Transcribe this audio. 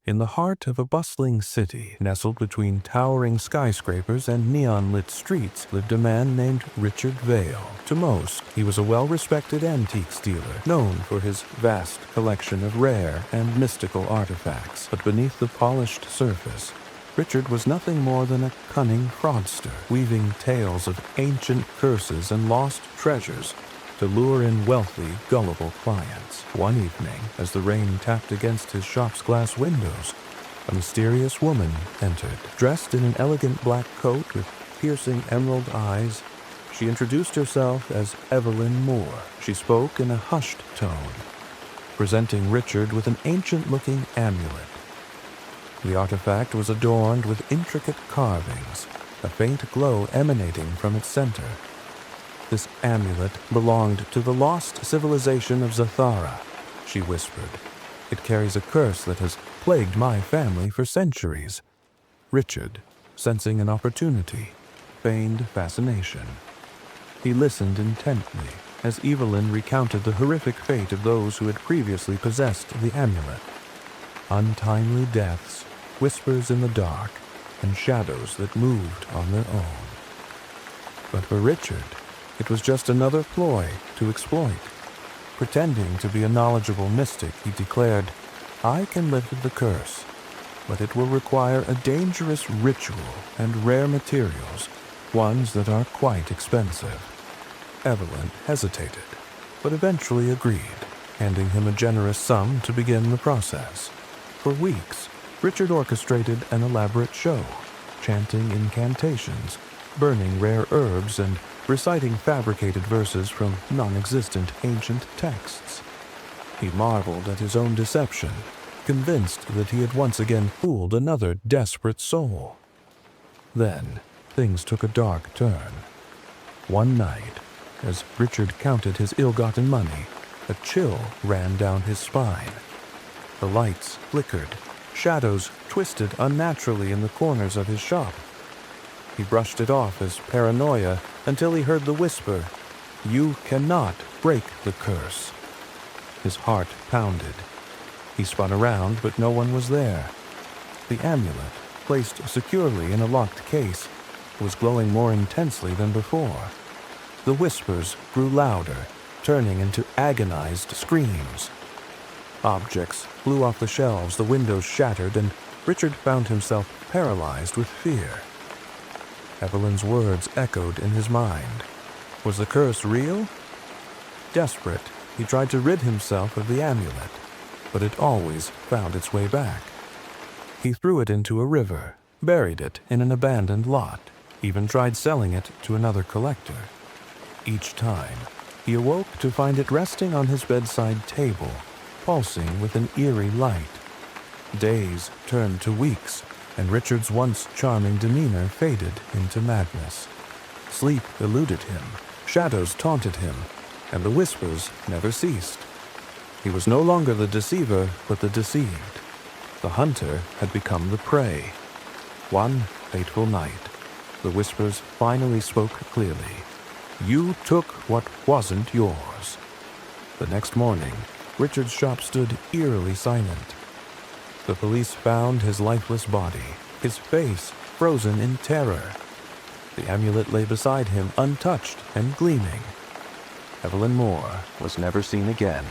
In the heart of a bustling city, nestled between towering skyscrapers and neon-lit streets, lived a man named Richard Vale. To most, he was a well-respected antiques dealer, known for his vast collection of rare and mystical artifacts. But beneath the polished surface, Richard was nothing more than a cunning fraudster, weaving tales of ancient curses and lost treasures to lure in wealthy, gullible clients. One evening, as the rain tapped against his shop's glass windows, a mysterious woman entered. Dressed in an elegant black coat with piercing emerald eyes, she introduced herself as Evelyn Moore. She spoke in a hushed tone, presenting Richard with an ancient-looking amulet. The artifact was adorned with intricate carvings, a faint glow emanating from its center. This amulet belonged to the lost civilization of Zathara, she whispered. It carries a curse that has plagued my family for centuries. Richard, sensing an opportunity, feigned fascination. He listened intently as Evelyn recounted the horrific fate of those who had previously possessed the amulet. Untimely deaths, whispers in the dark, and shadows that moved on their own. But for Richard, it was just another ploy to exploit. Pretending to be a knowledgeable mystic, he declared, "I can lift the curse, but it will require a dangerous ritual and rare materials, ones that are quite expensive." Evelyn hesitated, but eventually agreed, handing him a generous sum to begin the process. For weeks, Richard orchestrated an elaborate show, chanting incantations, burning rare herbs, and reciting fabricated verses from non-existent ancient texts. He marveled at his own deception, convinced that he had once again fooled another desperate soul. Then, things took a dark turn. One night, as Richard counted his ill-gotten money, a chill ran down his spine. The lights flickered, shadows twisted unnaturally in the corners of his shop. He brushed it off as paranoia until he heard the whisper, "You cannot break the curse." His heart pounded. He spun around, but no one was there. The amulet, placed securely in a locked case, was glowing more intensely than before. The whispers grew louder, turning into agonized screams. Objects flew off the shelves, the windows shattered, and Richard found himself paralyzed with fear. Evelyn's words echoed in his mind. Was the curse real? Desperate, he tried to rid himself of the amulet, but it always found its way back. He threw it into a river, buried it in an abandoned lot, even tried selling it to another collector. Each time, he awoke to find it resting on his bedside table, pulsing with an eerie light. Days turned to weeks, and Richard's once charming demeanor faded into madness. Sleep eluded him, shadows taunted him, and the whispers never ceased. He was no longer the deceiver, but the deceived. The hunter had become the prey. One fateful night, the whispers finally spoke clearly. "You took what wasn't yours." The next morning, Richard's shop stood eerily silent. The police found his lifeless body, his face frozen in terror. The amulet lay beside him, untouched and gleaming. Evelyn Moore was never seen again.